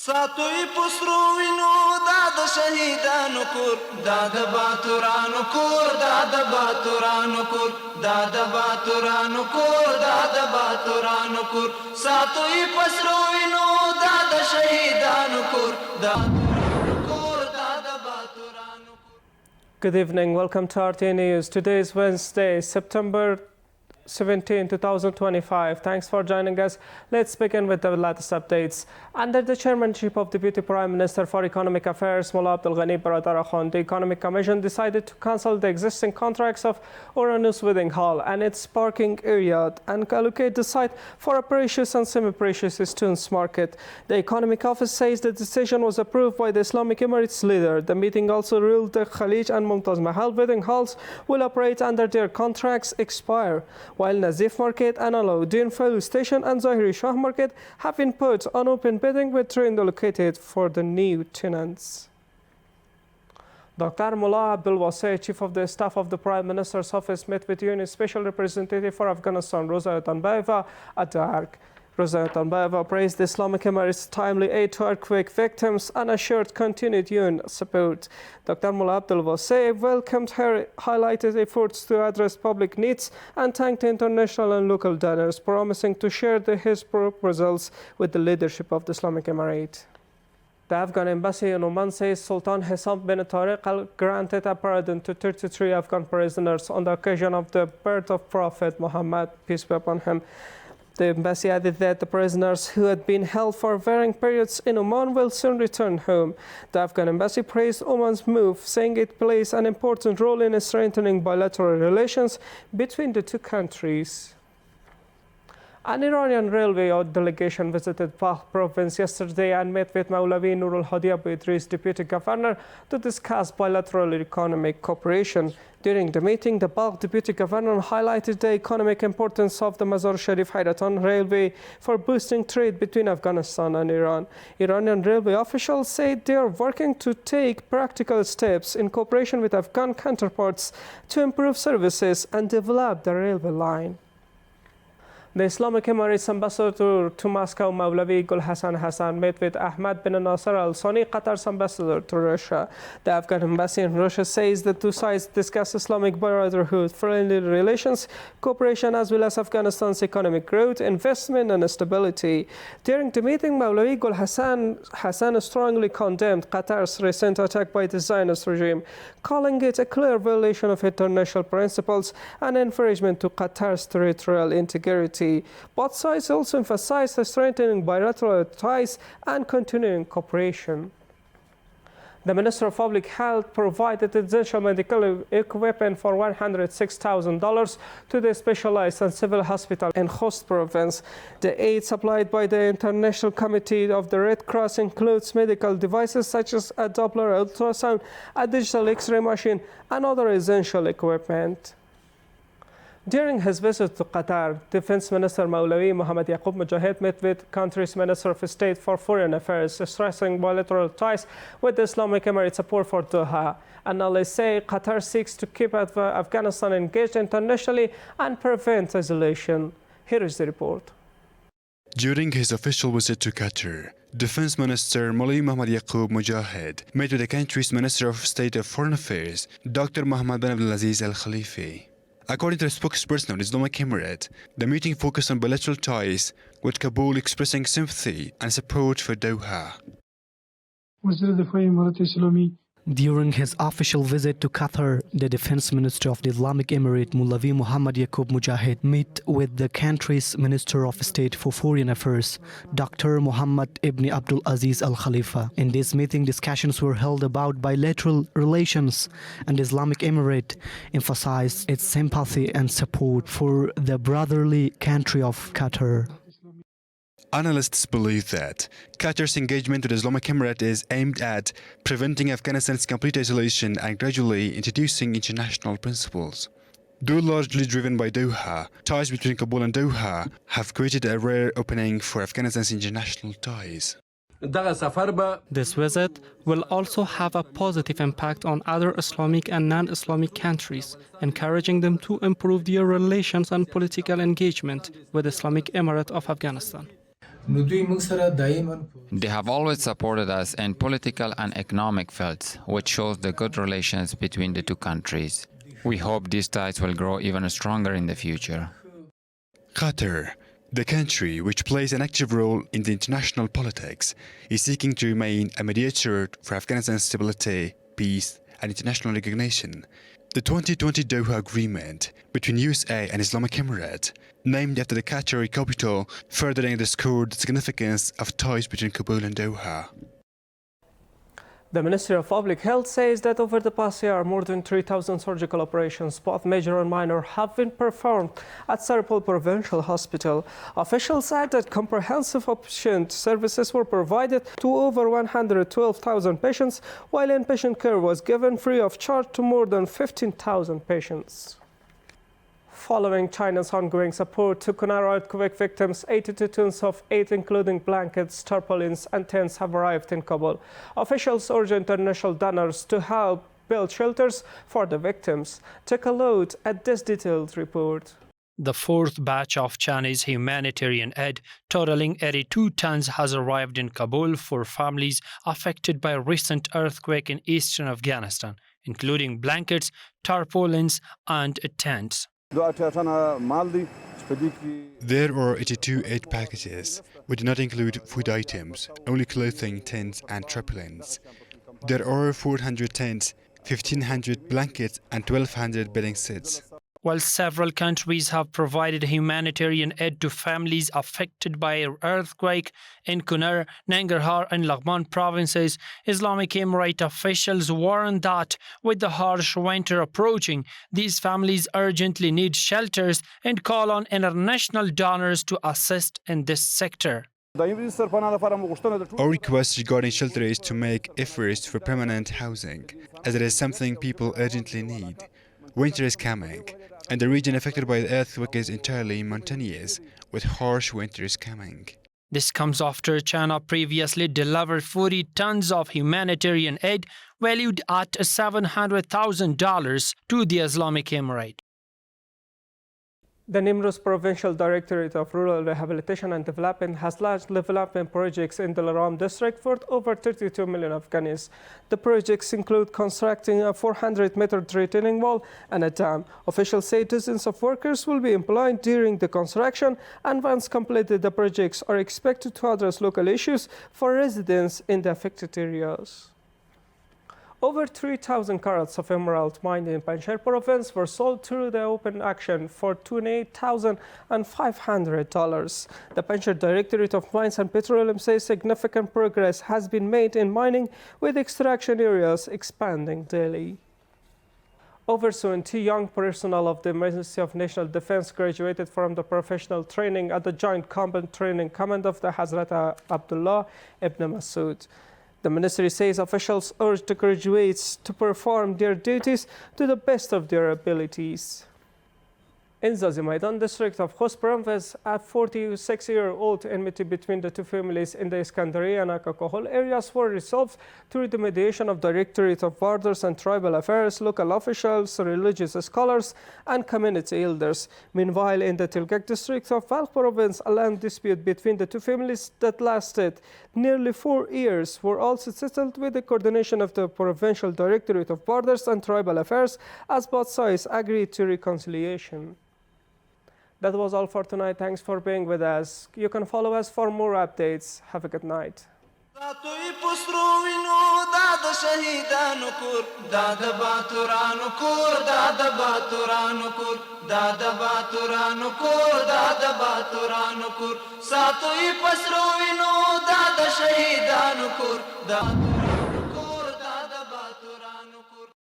ساتوی پسرو وینو داد شهیدانو کور داد باتورانو کور داد باتورانو کور داد باتورانو کور داد باتورانو کور ساتوی پسرو وینو داد شهیدانو کور داد کور داد باتورانو کور. Good evening, welcome to RTA News. Today is Wednesday, September 17, 2025. Thanks for joining us. Let's begin with the latest updates. Under the chairmanship of Deputy Prime Minister for Economic Affairs, Mullah Abdul Ghani Baradar Khan, the Economic Commission decided to cancel the existing contracts of Uranus Wedding Hall and its parking area and allocate the site for a precious and semi-precious stones market. The Economic Office says the decision was approved by the Islamic Emirates leader. The meeting also ruled the Khalij and Mumtaz Mahal wedding halls will operate under their contracts expire, while Nazif Market and Alauddin Fuel Station and Zahiri Shah Market have been put on open bidding with train allocated for the new tenants. Dr. Mullah Abdul Wasi, Chief of the Staff of the Prime Minister's Office, met with UN Special Representative for Afghanistan, Rosa Tanbayeva, at the Ark. Rosa Tanbayeva praised the Islamic Emirates' timely aid to earthquake victims and assured continued UN support. Dr. Mullah Abdul Wasi welcomed her highlighted efforts to address public needs and thanked international and local donors, promising to share his proposals with the leadership of the Islamic Emirate. The Afghan embassy in Oman says Sultan Hisham bin Tariq granted a pardon to 33 Afghan prisoners on the occasion of the birth of Prophet Muhammad, peace be upon him. The embassy added that the prisoners who had been held for varying periods in Oman will soon return home. The Afghan embassy praised Oman's move, saying it plays an important role in strengthening bilateral relations between the two countries. An Iranian railway delegation visited Balkh province yesterday and met with Maulavi Nurul Hadi Abu Idris, deputy governor, to discuss bilateral economic cooperation. During the meeting, the Balkh deputy governor highlighted the economic importance of the Mazar Sharif Hairatan railway for boosting trade between Afghanistan and Iran. Iranian railway officials said they are working to take practical steps in cooperation with Afghan counterparts to improve services and develop the railway line. The Islamic Emirates ambassador to Moscow, Maulavi Gul Hassan met with Ahmad bin Nasser Al Sani, Qatar's ambassador to Russia. The Afghan embassy in Russia says the two sides discuss Islamic brotherhood, friendly relations, cooperation, as well as Afghanistan's economic growth, investment, and stability. During the meeting, Maulavi Gul Hassan strongly condemned Qatar's recent attack by the Zionist regime, calling it a clear violation of international principles and encouragement to Qatar's territorial integrity. Both sides also emphasized strengthening bilateral ties and continuing cooperation. The Minister of Public Health provided essential medical equipment for $106,000 to the specialized and civil hospital in Khost province. The aid supplied by the International Committee of the Red Cross includes medical devices such as a Doppler ultrasound, a digital X-ray machine, and other essential equipment. During his visit to Qatar, Defense Minister Maulavi Muhammad Yaqub Mujahid met with country's Minister of State for Foreign Affairs, stressing bilateral ties with the Islamic Emirates support for Doha. Analysts say Qatar seeks to keep Afghanistan engaged internationally and prevent isolation. Here is the report. During his official visit to Qatar, Defense Minister Maulavi Muhammad Yaqub Mujahid met with the country's Minister of State of Foreign Affairs, Dr. Mohammed bin Abdulaziz Al Khalifi. According to the spokesperson of the Islamic Emirate, the meeting focused on bilateral ties, with Kabul expressing sympathy and support for Doha. During his official visit to Qatar, the Defense Minister of the Islamic Emirate, Maulavi Muhammad Yaqub Mujahid, met with the country's Minister of State for Foreign Affairs, Dr. Mohammed ibn Abdul Aziz Al Khalifa. In this meeting, discussions were held about bilateral relations, and the Islamic Emirate emphasized its sympathy and support for the brotherly country of Qatar. Analysts believe that Qatar's engagement with the Islamic Emirate is aimed at preventing Afghanistan's complete isolation and gradually introducing international principles. Though largely driven by Doha, ties between Kabul and Doha have created a rare opening for Afghanistan's international ties. This visit will also have a positive impact on other Islamic and non-Islamic countries, encouraging them to improve their relations and political engagement with the Islamic Emirate of Afghanistan. They have always supported us in political and economic fields, which shows the good relations between the two countries. We hope these ties will grow even stronger in the future. Qatar, the country which plays an active role in the international politics, is seeking to remain a mediator for Afghanistan's stability, peace, and international recognition. The 2020 Doha Agreement between USA and Islamic Emirates, named after the Qatari capital, further underscored the significance of ties between Kabul and Doha. The Ministry of Public Health says that over the past year, more than 3,000 surgical operations, both major and minor, have been performed at Saripal Provincial Hospital. Officials said that comprehensive patient services were provided to over 112,000 patients, while inpatient care was given free of charge to more than 15,000 patients. Following China's ongoing support to Kunar earthquake victims, 82 tons of aid, including blankets, tarpaulins, and tents, have arrived in Kabul. Officials urge international donors to help build shelters for the victims. Take a look at this detailed report. The fourth batch of Chinese humanitarian aid, totaling 82 tons, has arrived in Kabul for families affected by a recent earthquake in eastern Afghanistan, including blankets, tarpaulins, and tents. There are 82 aid packages, which do not include food items, only clothing, tents, and tarpaulins. There are 400 tents, 1,500 blankets, and 1,200 bedding sets. While several countries have provided humanitarian aid to families affected by an earthquake in Kunar, Nangarhar, and Laghman provinces, Islamic Emirate officials warn that with the harsh winter approaching, these families urgently need shelters and call on international donors to assist in this sector. Our request regarding shelter is to make efforts for permanent housing, as it is something people urgently need. Winter is coming, and the region affected by the earthquake is entirely mountainous, with harsh winters coming. This comes after China previously delivered 40 tons of humanitarian aid valued at $700,000 to the Islamic Emirate. The Nimruz Provincial Directorate of Rural Rehabilitation and Development has launched development projects in the Laram district worth over 32 million Afghanis. The projects include constructing a 400-meter retaining wall and a dam. Officials say dozens of workers will be employed during the construction, and once completed, the projects are expected to address local issues for residents in the affected areas. Over 3,000 carats of emerald mined in Panjshir province were sold through the open auction for $28,500. The Panjshir Directorate of Mines and Petroleum says significant progress has been made in mining, with extraction areas expanding daily. Over 70 young personnel of the Ministry of National Defense graduated from the professional training at the Joint Combat Training Command of the Hazrat Abdullah ibn Masud. The ministry says officials urge the graduates to perform their duties to the best of their abilities. In Zazimaidan district of Khost province, a 46-year-old enmity between the two families in the Iskandariya and Akakohol areas were resolved through the mediation of Directorate of Borders and Tribal Affairs, local officials, religious scholars, and community elders. Meanwhile, in the Tilgak district of Balkh province, a land dispute between the two families that lasted nearly 4 years were also settled with the coordination of the Provincial Directorate of Borders and Tribal Affairs, as both sides agreed to reconciliation. That was all for tonight. Thanks for being with us. You can follow us for more updates. Have a good night. Sato i pasro vino da shahidanu kur